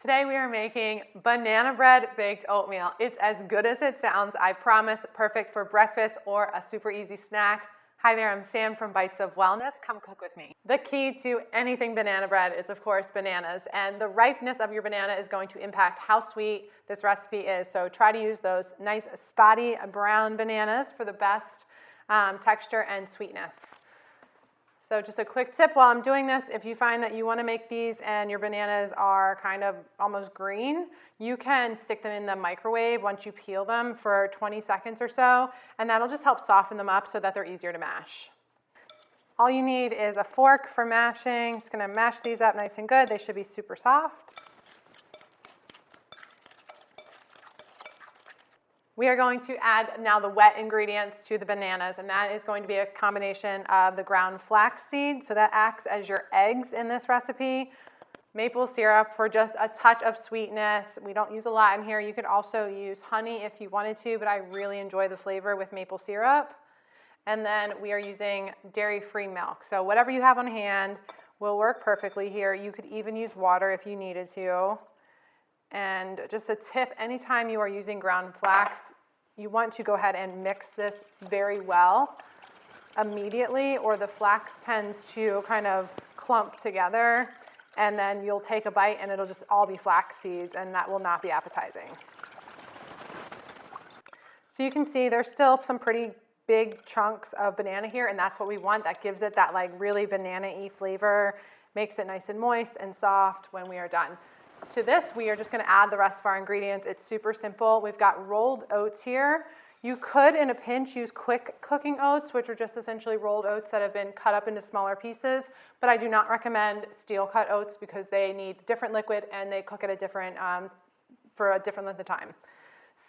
Today we are making banana bread baked oatmeal. It's as good as it sounds, I promise. Perfect for breakfast or a super easy snack. Hi there, I'm Sam from Bites of Wellness. Come cook with me. The key to anything banana bread is, of course, bananas, and the ripeness of your banana is going to impact how sweet this recipe is. So try to use those nice spotty brown bananas for the best texture and sweetness. So just a quick tip while I'm doing this, if you find that you want to make these and your bananas are kind of almost green, you can stick them in the microwave once you peel them for 20 seconds or so, and that'll just help soften them up so that they're easier to mash. All you need is a fork for mashing. Just going to mash these up nice and good. They should be super soft. We are going to add now the wet ingredients to the bananas, and that is going to be a combination of the ground flax seed, so that acts as your eggs in this recipe, maple syrup for just a touch of sweetness. We don't use a lot in here. You could also use honey if you wanted to, but I really enjoy the flavor with maple syrup. And then we are using dairy-free milk. So whatever you have on hand will work perfectly here. You could even use water if you needed to. And just a tip, anytime you are using ground flax, you want to go ahead and mix this very well immediately, or the flax tends to kind of clump together, and then you'll take a bite and it'll just all be flax seeds, and that will not be appetizing. So you can see there's still some pretty big chunks of banana here, and that's what we want. That gives it that like really banana-y flavor, makes it nice and moist and soft when we are done. To this, we are just going to add the rest of our ingredients. It's super simple. We've got rolled oats here. You could, in a pinch, use quick cooking oats, which are just essentially rolled oats that have been cut up into smaller pieces, but I do not recommend steel cut oats because they need different liquid and they cook at a different, for a different length of time.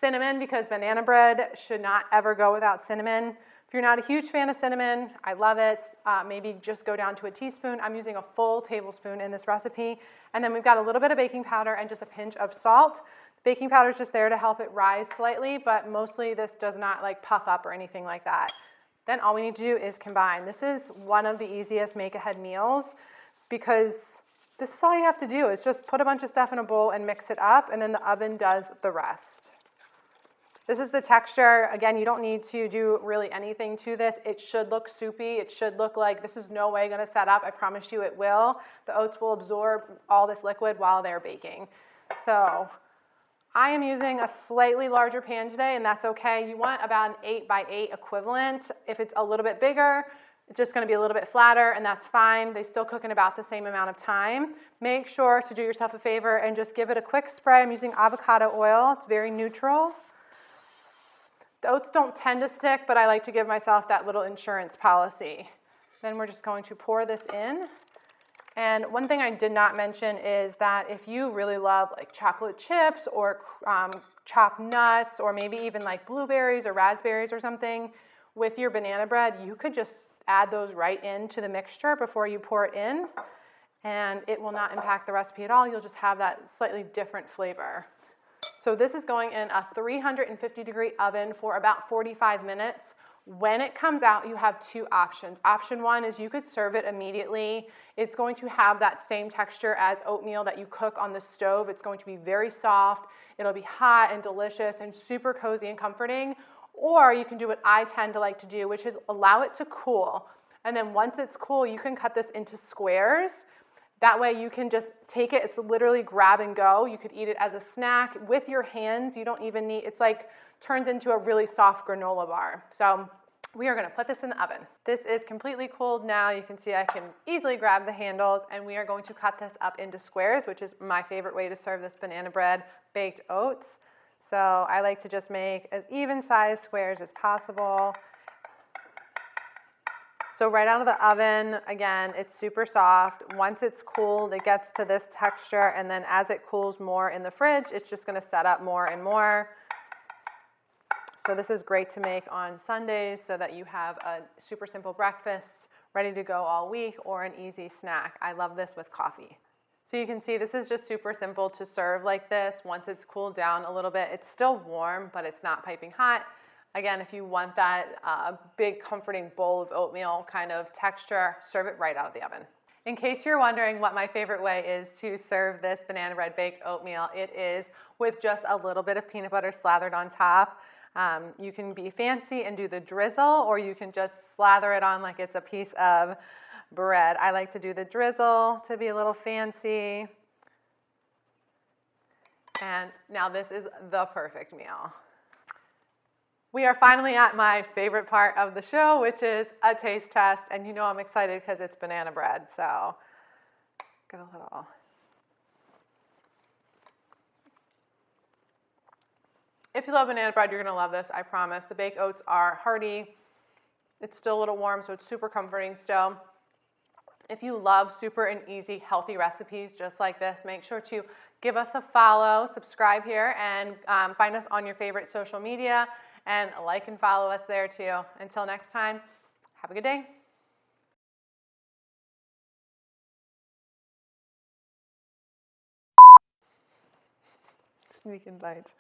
Cinnamon, because banana bread should not ever go without cinnamon. If you're not a huge fan of cinnamon, I love it. Maybe just go down to a teaspoon. I'm using a full tablespoon in this recipe. And then we've got a little bit of baking powder and just a pinch of salt. Baking powder is just there to help it rise slightly, but mostly this does not like puff up or anything like that. Then all we need to do is combine. This is one of the easiest make-ahead meals because this is all you have to do is just put a bunch of stuff in a bowl and mix it up, and then the oven does the rest. This is the texture. Again, you don't need to do really anything to this. It should look soupy. It should look like this is no way going to set up. I promise you it will. The oats will absorb all this liquid while they're baking. So I am using a slightly larger pan today, and that's okay. You want about an 8x8 equivalent. If it's a little bit bigger, it's just going to be a little bit flatter, and that's fine. They still cook in about the same amount of time. Make sure to do yourself a favor and just give it a quick spray. I'm using avocado oil. It's very neutral. The oats don't tend to stick, but I like to give myself that little insurance policy. Then we're just going to pour this in. And one thing I did not mention is that if you really love like chocolate chips or chopped nuts, or maybe even like blueberries or raspberries or something with your banana bread, you could just add those right into the mixture before you pour it in, and it will not impact the recipe at all. You'll just have that slightly different flavor. So this is going in a 350-degree oven for about 45 minutes. When it comes out, you have two options. Option one is you could serve it immediately. It's going to have that same texture as oatmeal that you cook on the stove. It's going to be very soft. It'll be hot and delicious and super cozy and comforting. Or you can do what I tend to like to do, which is allow it to cool. And then once it's cool, you can cut this into squares. That way you can just take it, it's literally grab and go. You could eat it as a snack with your hands. You don't even need, it's like turns into a really soft granola bar. So we are gonna put this in the oven. This is completely cooled now. You can see I can easily grab the handles, and we are going to cut this up into squares, which is my favorite way to serve this banana bread baked oats. So I like to just make as even sized squares as possible. So right out of the oven, again, it's super soft. Once it's cooled, it gets to this texture, and then as it cools more in the fridge, it's just gonna set up more and more. So this is great to make on Sundays so that you have a super simple breakfast ready to go all week, or an easy snack. I love this with coffee. So you can see this is just super simple to serve like this. Once it's cooled down a little bit, it's still warm, but it's not piping hot. Again, if you want that big comforting bowl of oatmeal kind of texture, serve it right out of the oven. In case you're wondering what my favorite way is to serve this banana bread baked oatmeal, it is with just a little bit of peanut butter slathered on top. You can be fancy and do the drizzle, or you can just slather it on like it's a piece of bread. I like to do the drizzle to be a little fancy. And now this is the perfect meal. We are finally at my favorite part of the show, which is a taste test. And you know I'm excited because it's banana bread. So, get a little. If you love banana bread, you're going to love this, I promise. The baked oats are hearty. It's still a little warm, so it's super comforting still. If you love super and easy, healthy recipes just like this, make sure to give us a follow, subscribe here, and find us on your favorite social media, and like and follow us there too. Until next time, have a good day. Sneaking bites.